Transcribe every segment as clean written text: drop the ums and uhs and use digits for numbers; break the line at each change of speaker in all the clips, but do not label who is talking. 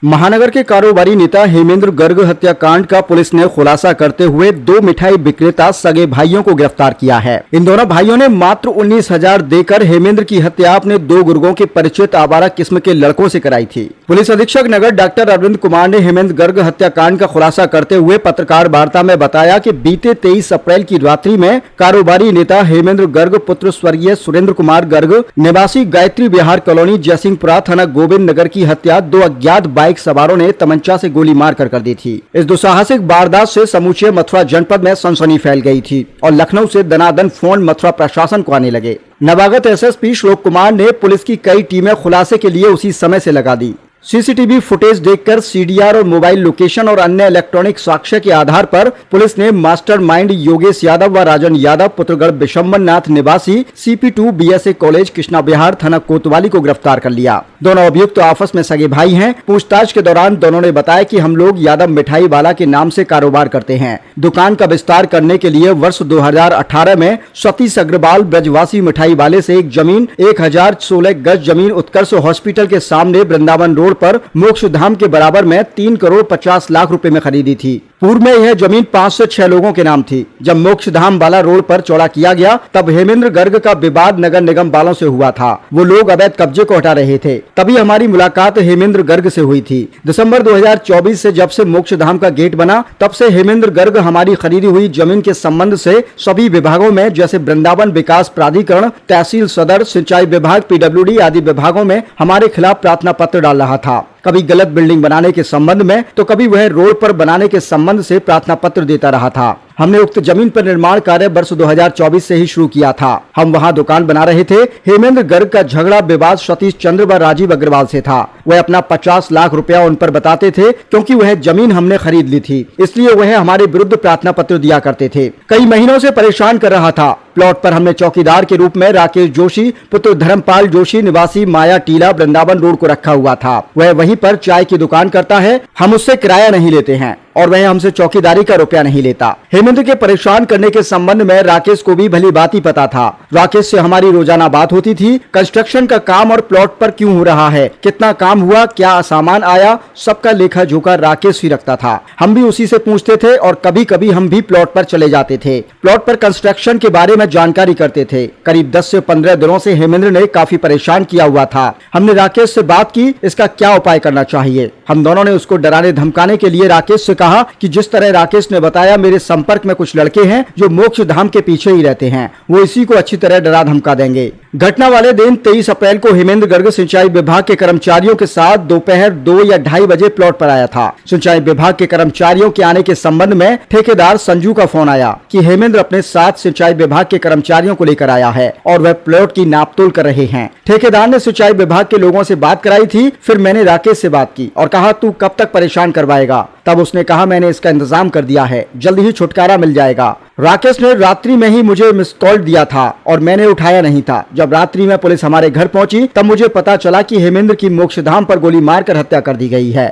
महानगर के कारोबारी नेता हेमेंद्र गर्ग हत्याकांड का पुलिस ने खुलासा करते हुए 2 मिठाई विक्रेता सगे भाइयों को गिरफ्तार किया है। इन दोनों भाइयों ने मात्र 19,000 देकर हेमेंद्र की हत्या अपने 2 गुर्गों के परिचित आवारा किस्म के लड़कों से कराई थी। पुलिस अधीक्षक नगर डॉक्टर अरविंद कुमार ने हेमेंद्र गर्ग हत्याकांड का खुलासा करते हुए पत्रकार वार्ता में बताया कि बीते 23 अप्रैल की रात्रि में कारोबारी नेता हेमेंद्र गर्ग पुत्र स्वर्गीय सुरेंद्र कुमार गर्ग निवासी गायत्री विहार कॉलोनी जयसिंहपुरा थाना गोविंद नगर की हत्या 2 अज्ञात बाइक सवारों ने तमंचा से गोली मारकर कर दी थी। इस दुस्साहसिक वारदात से समूचे मथुरा जनपद में सनसनी फैल गई थी और लखनऊ से दनादन फोन मथुरा प्रशासन को आने लगे। नवागत एसएसपी श्लोक कुमार ने पुलिस की कई टीमें खुलासे के लिए उसी समय से लगा दी। सीसीटीवी फुटेज देखकर सीडीआर और मोबाइल लोकेशन और अन्य इलेक्ट्रॉनिक साक्ष्य के आधार पर पुलिस ने मास्टरमाइंड योगेश यादव व राजन यादव पुत्रगढ़ बिशंबर नाथ निवासी CP2 BSA कॉलेज कृष्णा विहार थाना कोतवाली को गिरफ्तार कर लिया। दोनों अभियुक्त आपस में सगे भाई हैं। पूछताछ के दौरान दोनों ने बताया कि हम लोग यादव मिठाई वाला के नाम से कारोबार करते हैं। दुकान का विस्तार करने के लिए वर्ष 2018 में सतीश अग्रवाल ब्रजवासी मिठाई वाले से एक जमीन 1016 गज जमीन उत्कर्ष हॉस्पिटल के सामने वृंदावन रोड पर मोक्षधाम के बराबर में 3 करोड़ 50 लाख रुपए में खरीदी थी। पूर्व में यह जमीन 5 से 6 लोगों के नाम थी। जब मोक्षधाम वाला रोड पर चौड़ा किया गया तब हेमेंद्र गर्ग का विवाद नगर निगम वालों से हुआ था। वो लोग अवैध कब्जे को हटा रहे थे। तभी हमारी मुलाकात हेमेंद्र गर्ग से हुई थी। दिसंबर 2024 से जब से मोक्षधाम का गेट बना तब से हेमेंद्र गर्ग हमारी खरीदी हुई जमीन के संबंध से सभी विभागों में जैसे वृंदावन विकास प्राधिकरण, तहसील सदर, सिंचाई विभाग, PWD आदि विभागों में हमारे खिलाफ प्रार्थना पत्र डाल रहा था। कभी गलत बिल्डिंग बनाने के संबंध में तो कभी वह रोड पर बनाने के संबंध से प्रार्थना पत्र देता रहा था। हमने उक्त जमीन पर निर्माण कार्य वर्ष 2024 से ही शुरू किया था। हम वहां दुकान बना रहे थे। हेमेंद्र गर्ग का झगड़ा विवाद सतीश चंद्र व राजीव अग्रवाल से था। वह अपना 50 लाख रुपया उन पर बताते थे क्योंकि वह जमीन हमने खरीद ली थी, इसलिए वह हमारे विरुद्ध प्रार्थना पत्र दिया करते थे। कई महीनों से परेशान कर रहा था। प्लॉट पर हमने चौकीदार के रूप में राकेश जोशी पुत्र धर्मपाल जोशी निवासी माया टीला वृंदावन रोड को रखा हुआ था। वह वहीं पर चाय की दुकान करता है। हम उससे किराया नहीं लेते हैं और वह हमसे चौकीदारी का रुपया नहीं लेता। हेमेंद्र के परेशान करने के संबंध में राकेश को भी भली बात ही पता था। राकेश से हमारी रोजाना बात होती थी। कंस्ट्रक्शन का काम और प्लॉट पर क्यों हो रहा है, कितना काम हुआ, क्या सामान आया, सबका लेखा जोखा राकेश ही रखता था। हम भी उसी से पूछते थे और कभी कभी हम भी प्लॉट पर चले जाते थे। प्लॉट पर कंस्ट्रक्शन के बारे में जानकारी करते थे। करीब 10 से 15 दिनों से हेमेंद्र ने काफी परेशान किया हुआ था। हमने राकेश से बात की, इसका क्या उपाय करना चाहिए। हम दोनों ने उसको डराने धमकाने के लिए राकेश से कहा कि जिस तरह राकेश ने बताया मेरे संपर्क में कुछ लड़के हैं जो मोक्ष धाम के पीछे ही रहते हैं, वो इसी को अच्छी तरह डरा धमका देंगे। घटना वाले दिन 23 अप्रैल को हेमेंद्र गर्ग सिंचाई विभाग के कर्मचारियों के साथ दोपहर 2 या 2:30 बजे प्लॉट पर आया था। सिंचाई विभाग के कर्मचारियों के आने के संबंध में ठेकेदार संजू का फोन आया कि हेमेंद्र अपने साथ सिंचाई विभाग के कर्मचारियों को लेकर आया है और वह प्लॉट की नापतोल कर रहे हैं। ठेकेदार ने सिंचाई विभाग के लोगों से बात कराई थी। फिर मैंने राकेश से बात की और कहा तू कब तक परेशान करवाएगा। तब उसने कहा मैंने इसका इंतजाम कर दिया है, जल्द ही छुटकारा मिल जाएगा। राकेश ने रात्रि में ही मुझे मिस कॉल दिया था और मैंने उठाया नहीं था। जब रात्रि में पुलिस हमारे घर पहुंची तब मुझे पता चला कि हेमेंद्र की मोक्षधाम पर गोली मारकर हत्या कर दी गई है।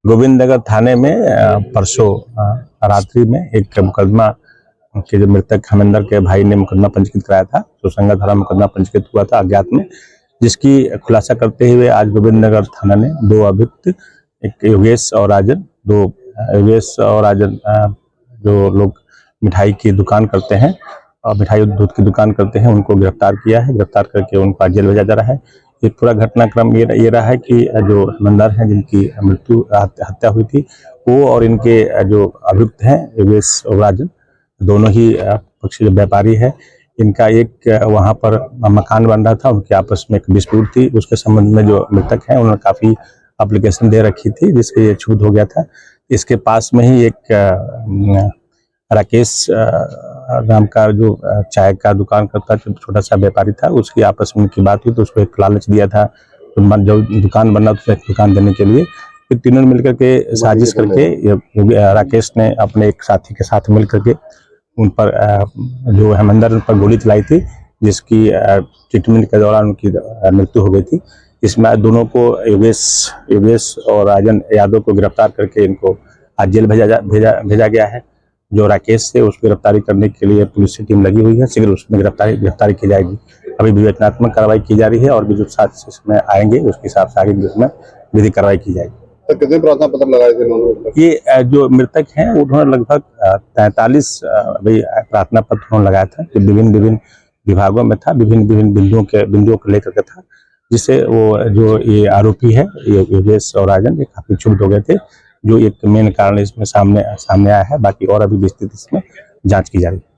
गोविंद नगर थाने में परसों रात्रि में एक मुकदमा के जो मृतक हेमेंद्र के भाई ने मुकदमा पंजीकृत कराया था, सुसंगत धारा मुकदमा पंजीकृत हुआ था अज्ञात में, जिसकी खुलासा करते हुए आज गोविंद नगर थाना ने 2 अभियुक्त, एक योगेश और राजन, जो लोग मिठाई की दुकान करते हैं और मिठाई दूध की दुकान करते हैं, उनको गिरफ्तार किया है। गिरफ्तार करके उनको आज जेल भेजा जा रहा है। ये पूरा घटनाक्रम ये रहा है कि जो हेमेंद्र हैं जिनकी मृत्यु हत्या हुई थी, वो और इनके जो अभियुक्त हैं योगेश और राजन, दोनों ही पक्षी जो व्यापारी है, इनका एक वहाँ पर मकान बन रहा था, उनकी आपस में एक डिस्प्यूट थी। उसके संबंध में जो मृतक हैं उन्होंने काफी एप्लीकेशन दे रखी थी जिसके ये छूट हो गया था। इसके पास में ही एक राकेश नाम का जो चाय का दुकान करता जो छोटा सा व्यापारी था, उसकी आपस में उनकी बात हुई तो उसको एक लालच दिया था जो दुकान बनना तो एक दुकान देने के लिए। फिर तीनों ने मिलकर के साजिश करके राकेश ने अपने एक साथी के साथ मिलकर के उन पर जो हेमेंद्र पर गोली चलाई थी, जिसकी ट्रीटमेंट के दौरान उनकी मृत्यु हो गई थी। इसमें दोनों को योगेश और राजन यादव को गिरफ्तार करके इनको आज जेल भेजा गया है। जो राकेश थे उसकी गिरफ्तारी करने के लिए पुलिस की टीम लगी हुई है। शीघ्र उसमें गिरफ्तारी की जाएगी। अभी विवेचनात्मक कार्रवाई की जा रही है और भी जो साथ इसमें आएंगे उसके हिसाब से आगे उसमें विधिक कार्रवाई की जाएगी।
तक कितने प्रार्थना पत्र लगाए थे उन्होंने?
ये जो मृतक हैं उन्होंने लगभग 43 प्रार्थना पत्र उन्होंने लगाया था, जो विभिन्न विभागों में था, विभिन्न बिंदुओं को लेकर के था, जिससे वो जो ये आरोपी है ये योगेश और राजन ये काफी क्षुब्ध हो गए थे, जो एक मेन कारण इसमें सामने आया है। बाकी और अभी विस्तृत इसमें जांच की जा रही है।